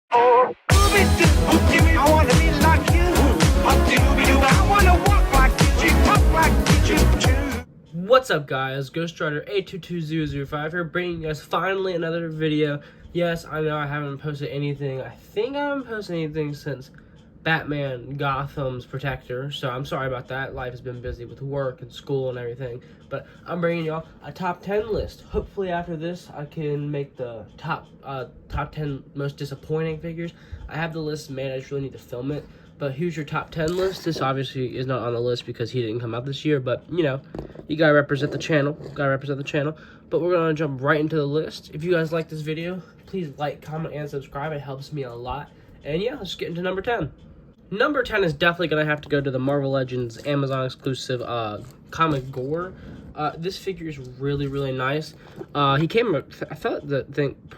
Oh, I wanna be like you. I wanna walk like you, talk like you too. What's up, guys? Ghost Rider 822005 here, bringing you guys finally another video. Yes, I know I haven't posted anything. I think I haven't posted anything since Batman Gotham's Protector, so I'm sorry about that. Life has been busy with work and school and everything, but I'm bringing y'all a top 10 list. Hopefully after this I can make the top 10 most disappointing figures. I have the list made, I just really need to film it. But here's your top 10 list. This obviously is not on the list because he didn't come out this year, but you know, you gotta represent the channel. But we're gonna jump right into the list. If you guys like this video, please like, comment, and subscribe. It helps me a lot. And yeah, let's get into number 10. Number 10 is definitely going to have to go to the Marvel Legends Amazon exclusive comic Gore. This figure is really, really nice. I thought the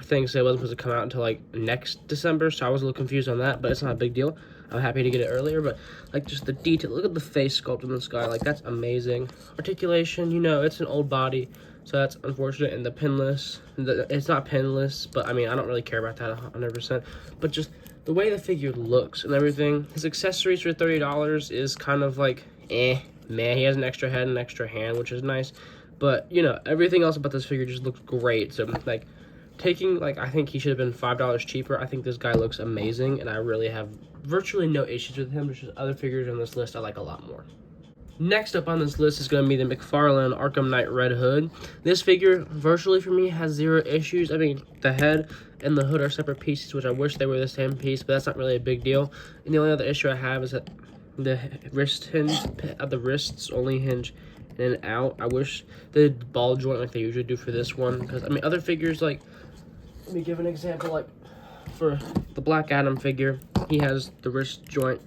thing said it wasn't supposed to come out until like next December, so I was a little confused on that, but it's not a big deal. I'm happy to get it earlier, but like just the detail, look at the face sculpt in this guy, like that's amazing. Articulation, you know, it's an old body, so that's unfortunate. And the pinless, it's not pinless, but I mean, I don't really care about that 100%, but just the way the figure looks and everything. His accessories for $30 is kind of like, man, he has an extra head and an extra hand, which is nice. But, you know, everything else about this figure just looks great. So, like, I think he should have been $5 cheaper. I think this guy looks amazing, and I really have virtually no issues with him. There's just other figures on this list I like a lot more. Next up on this list is going to be the McFarlane Arkham Knight Red Hood. This figure, virtually for me, has zero issues. I mean, the head and the hood are separate pieces, which I wish they were the same piece, but that's not really a big deal. And the only other issue I have is that the wrist hinge, the wrists only hinge in and out. I wish they did ball joint like they usually do for this one, because, I mean, other figures, like, let me give an example, like, for the Black Adam figure, he has the wrist joint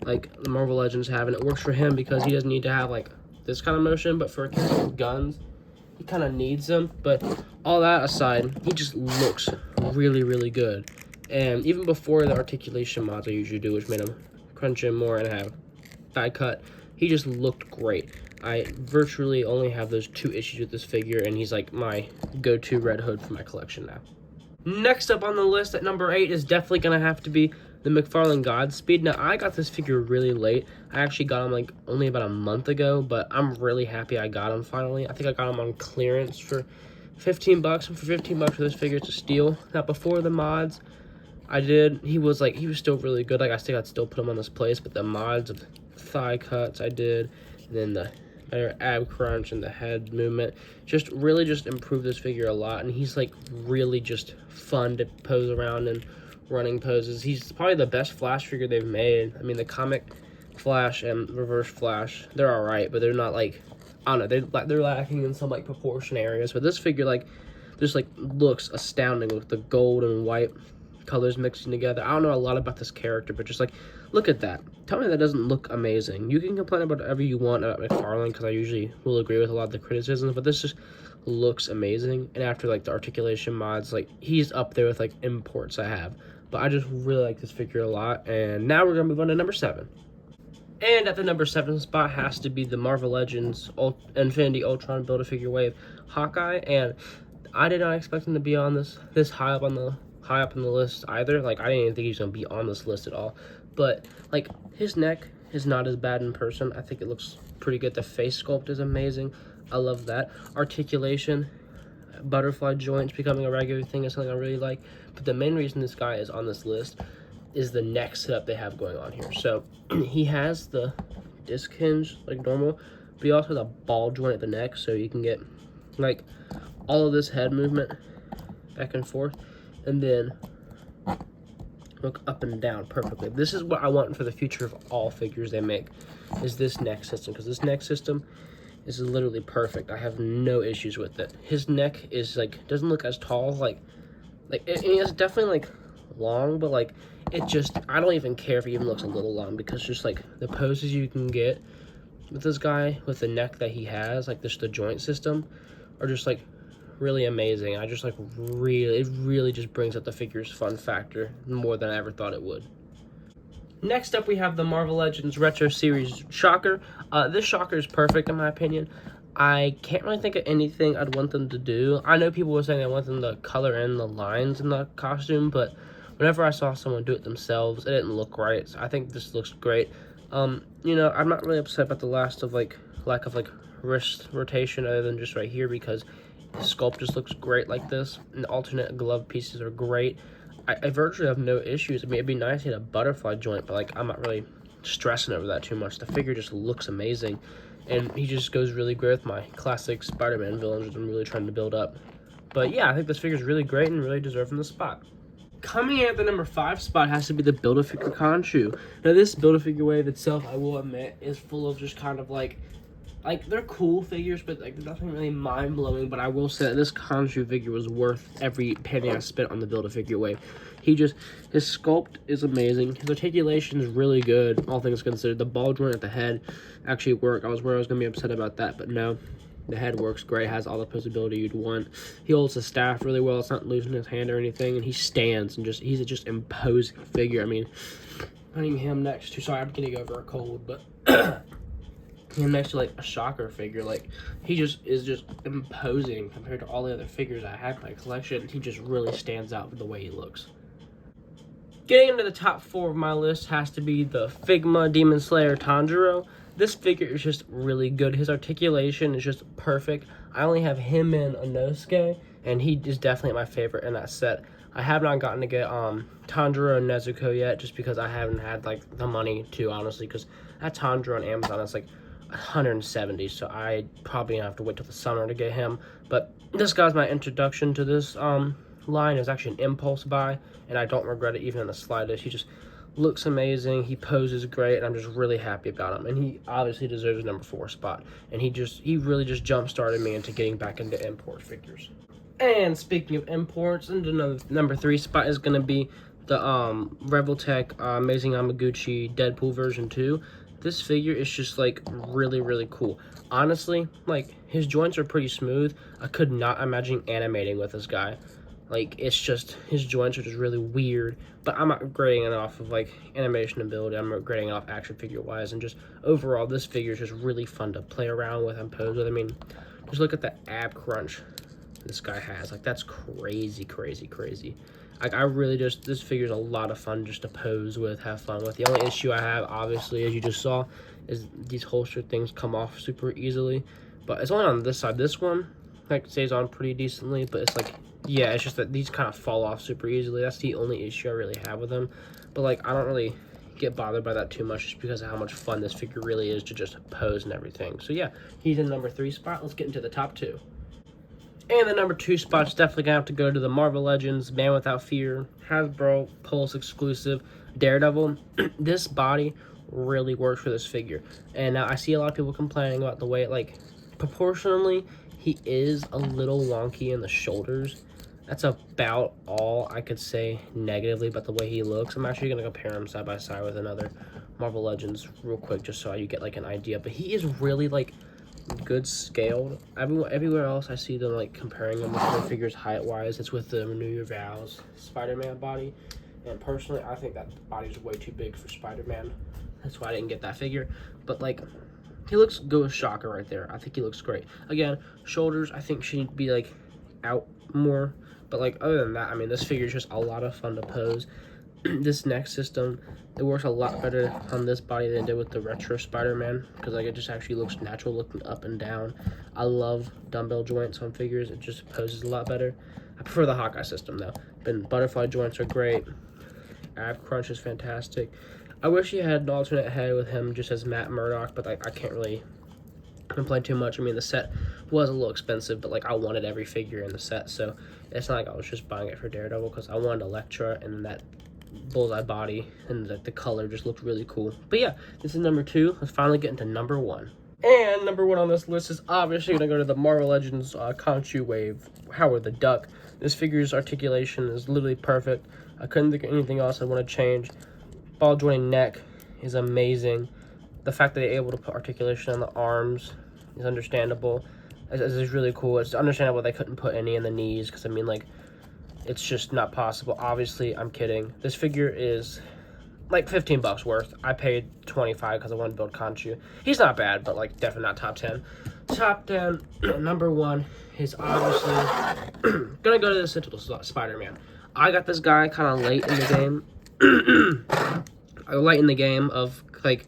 like the Marvel Legends have, and it works for him because he doesn't need to have like this kind of motion, but for guns he kind of needs them. But all that aside, he just looks really, really good. And even before the articulation mods I usually do, which made him crunch in more and have thigh cut, he just looked great. I virtually only have those two issues with this figure, and he's like my go-to Red Hood for my collection now. Next up on the list at number 8 is definitely gonna have to be the McFarlane Godspeed. Now, I got this figure really late. I actually got him like only about a month ago, but I'm really happy I got him finally. I think I got him on clearance for 15 bucks, and for 15 bucks for this figure, it's a steal. Now, before the mods, he was still really good. Like, I think I'd still put him on this place, but the mods of thigh cuts I did, and then the better ab crunch and the head movement just really just improved this figure a lot. And he's like really just fun to pose around and running poses. He's probably the best Flash figure they've made. I mean, the comic Flash and Reverse Flash, they're all right, but they're not like, I don't know, they're lacking in some like proportion areas. But this figure like just like looks astounding with the gold and white colors mixing together. I don't know a lot about this character, but just like look at that. Tell me that doesn't look amazing. You can complain about whatever you want about McFarlane, because I usually will agree with a lot of the criticisms, but this just looks amazing. And after like the articulation mods, like he's up there with like imports I have. But I just really like this figure a lot. And now we're gonna move on to number 7. And at the number 7 spot has to be the Marvel Legends Infinity Ultron Build-A-Figure Wave Hawkeye. And I did not expect him to be on this high up on the list either. Like, I didn't even think he's gonna be on this list at all. But like his neck is not as bad in person. I think it looks pretty good. The face sculpt is amazing. I love that. Articulation, butterfly joints becoming a regular thing is something I really like. But the main reason this guy is on this list is the neck setup they have going on here. So he has the disc hinge like normal, but he also has a ball joint at the neck, so you can get like all of this head movement back and forth, and then look up and down perfectly. This is what I want for the future of all figures they make, is this neck system, because this neck system is literally perfect. I have no issues with it. His neck is like, doesn't look as tall, like it's definitely like long, but like it just, I don't even care if he even looks a little long, because just like the poses you can get with this guy with the neck that he has, like just the joint system, are just like really amazing. I just like it really just brings up the figure's fun factor more than I ever thought it would. Next up, we have the Marvel Legends Retro Series Shocker. This Shocker is perfect in my opinion. I can't really think of anything I'd want them to do. I know people were saying I want them to color in the lines in the costume, but whenever I saw someone do it themselves, it didn't look right. So I think this looks great. You know, I'm not really upset about the lack of wrist rotation other than just right here, because the sculpt just looks great like this, and the alternate glove pieces are great. I virtually have no issues. I mean, it'd be nice to hit a butterfly joint, but like I'm not really stressing over that too much. The figure just looks amazing, and he just goes really great with my classic Spider-Man villains that I'm really trying to build up. But yeah, I think this figure is really great and really deserving the spot. Coming in at the number 5 spot has to be the Build-A-Figure Conchu. Now this Build-A-Figure wave itself, I will admit, is full of just kind of like they're cool figures, but like nothing really mind-blowing. But I will say that this Conchu figure was worth every penny I spent on the Build-A-Figure wave. His sculpt is amazing. His articulation is really good, all things considered. The ball joint at the head actually worked. I was worried I was going to be upset about that, but no. The head works great, has all the posability you'd want. He holds the staff really well. It's not losing his hand or anything, and he stands, and he's a just imposing figure. I mean, putting him next to, sorry, I'm getting over a cold, but him next to like a Shocker figure, like he is just imposing compared to all the other figures I had in my collection. He just really stands out with the way he looks. Getting into the top 4 of my list has to be the Figma Demon Slayer Tanjiro. This figure is just really good. His articulation is just perfect. I only have him in Inosuke, and he is definitely my favorite in that set. I have not gotten to get Tanjiro and Nezuko yet, just because I haven't had like the money to, honestly, because that Tanjiro on Amazon is like 170, so I probably have to wait till the summer to get him. But this guy's my introduction to this line. Is actually an impulse buy, and I don't regret it even in the slightest. He just looks amazing. He poses great, and I'm just really happy about him. And he obviously deserves a number 4 spot. And he really just jump-started me into getting back into import figures. And speaking of imports, into number 3 spot is going to be the Revoltech Amazing Yamaguchi Deadpool version 2. This figure is just like really, really cool. Honestly, like his joints are pretty smooth. I could not imagine animating with this guy. Like, it's just, his joints are just really weird, but I'm not grading it off of, like, animation ability. I'm grading it off action figure-wise, and just, overall, this figure is just really fun to play around with and pose with. I mean, just look at the ab crunch this guy has. Like, that's crazy, crazy, crazy. Like, I really just, this figure's a lot of fun just to pose with, have fun with. The only issue I have, obviously, as you just saw, is these holster things come off super easily. But it's only on this side. This one, like, stays on pretty decently, but it's like, yeah, it's just that these kind of fall off super easily. That's the only issue I really have with them. But, like, I don't really get bothered by that too much just because of how much fun this figure really is to just pose and everything. So, yeah, he's in number 3 spot. Let's get into the top 2. And the number 2 spot's definitely going to have to go to the Marvel Legends Man Without Fear Hasbro Pulse exclusive Daredevil. This body really works for this figure. And now I see a lot of people complaining about the way, like, proportionally, he is a little wonky in the shoulders. That's about all I could say negatively about the way he looks. I'm actually going to compare him side by side with another Marvel Legends real quick, just so you get like an idea. But he is really like good scaled. Everywhere else I see them like comparing him with other figures height-wise. It's with the Renew Your Vows SpiderMan body. And personally, I think that body's way too big for Spider-Man. That's why I didn't get that figure. But like, he looks good with Shocker right there. I think he looks great. Again, shoulders I think should be like out more. But like other than that, I mean, this figure is just a lot of fun to pose. This neck system, it works a lot better on this body than it did with the retro Spider-Man, because like it just actually looks natural looking up and down. I love dumbbell joints on figures. It just poses a lot better. I prefer the Hawkeye system though. But butterfly joints are great. Ab crunch is fantastic. I wish he had an alternate head with him just as Matt Murdock, but like I can't really complain too much. I mean, the set was a little expensive, but like I wanted every figure in the set, so it's not like I was just buying it for Daredevil, because I wanted Elektra and that bullseye body, and the color just looked really cool. But yeah, this is number 2. Let's finally get into number 1. And number 1 on this list is obviously going to go to the Marvel Legends Conchu Wave Howard the Duck. This figure's articulation is literally perfect. I couldn't think of anything else I want to change. Ball jointing neck is amazing. The fact that they're able to put articulation on the arms is understandable. It's really cool. It's understandable they couldn't put any in the knees, because I mean, like, it's just not possible. Obviously, I'm kidding. This figure is like $15 worth. I paid $25 because I wanted to build Conchu. He's not bad, but like definitely not top 10. Top 10, number 1 is obviously gonna go to the Sentinel Spider-Man. I got this guy kind of late in the game. Late in the game of, like,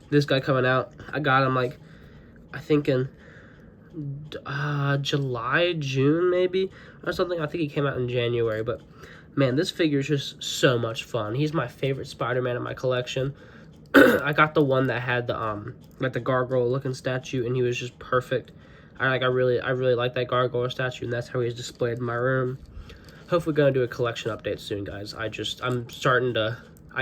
this guy coming out. I got him, like, I think in July, June, maybe, or something. I think he came out in January, but, man, this figure is just so much fun. He's my favorite Spider-Man in my collection. I got the one that had the, like, the gargoyle looking statue, and he was just perfect. I really like that gargoyle statue, and that's how he's displayed in my room. Hopefully gonna do a collection update soon, guys. I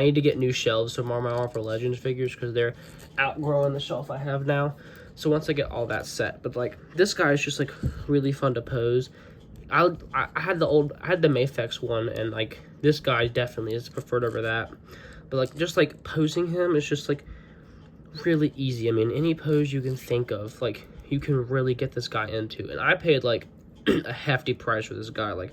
need to get new shelves for more of my Marvel Legends figures because they're outgrowing the shelf I have now. So once I get all that set, but like this guy is just like really fun to pose. I had the Mafex one, and like this guy definitely is preferred over that. But like just like posing him is just like really easy. I mean, any pose you can think of, like you can really get this guy into. And I paid like a hefty price for this guy, like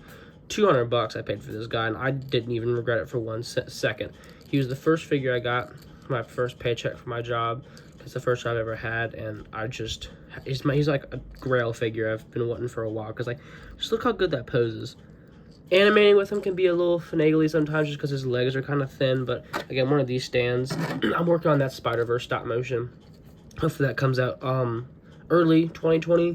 $200 I paid for this guy, and I didn't even regret it for 1 second. He was the first figure I got, my first paycheck for my job. It's the first job I've ever had, and he's like a grail figure I've been wanting for a while, because like, just look how good that poses. Animating with him can be a little finagly sometimes just because his legs are kind of thin, but again, one of these stands. I'm working on that Spider-Verse stop motion. Hopefully that comes out early 2020,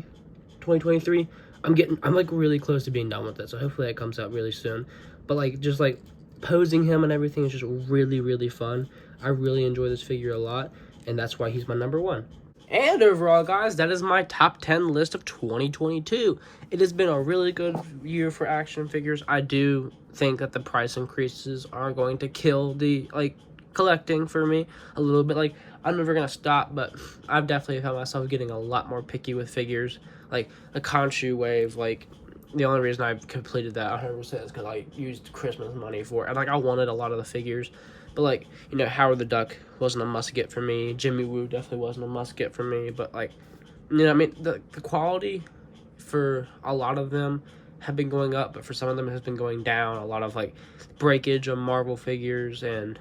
2023. I'm like really close to being done with it, so hopefully that comes out really soon. But like just like posing him and everything is just really, really fun. I really enjoy this figure a lot, and that's why he's my number one. And overall, guys, that is my top 10 list of 2022. It has been a really good year for action figures. I do think that the price increases are going to kill the like collecting for me a little bit. Like, I'm never gonna stop, but I've definitely found myself getting a lot more picky with figures. Like the Conchu wave, like the only reason I've completed that 100% is because I used Christmas money for it. And like I wanted a lot of the figures, but like, you know, Howard the Duck wasn't a must get for me. Jimmy Woo definitely wasn't a must get for me. But like, you know, I mean, the quality for a lot of them have been going up, but for some of them it has been going down. A lot of like breakage of Marvel figures, and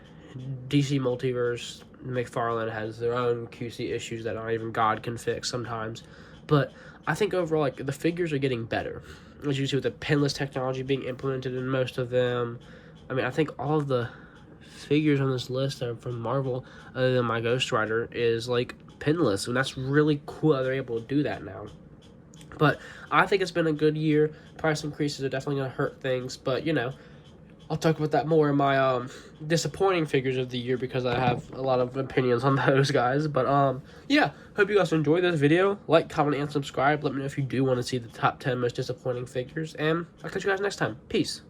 DC Multiverse, McFarlane has their own QC issues that not even God can fix sometimes. But I think overall, like, the figures are getting better. As you see with the pinless technology being implemented in most of them. I mean, I think all of the figures on this list are from Marvel, other than my Ghost Rider, is like pinless, and that's really cool that they're able to do that now. But I think it's been a good year. Price increases are definitely going to hurt things, but, you know, I'll talk about that more in my disappointing figures of the year, because I have a lot of opinions on those guys. But yeah, hope you guys enjoyed this video. Like, comment, and subscribe. Let me know if you do want to see the top 10 most disappointing figures, and I'll catch you guys next time. Peace.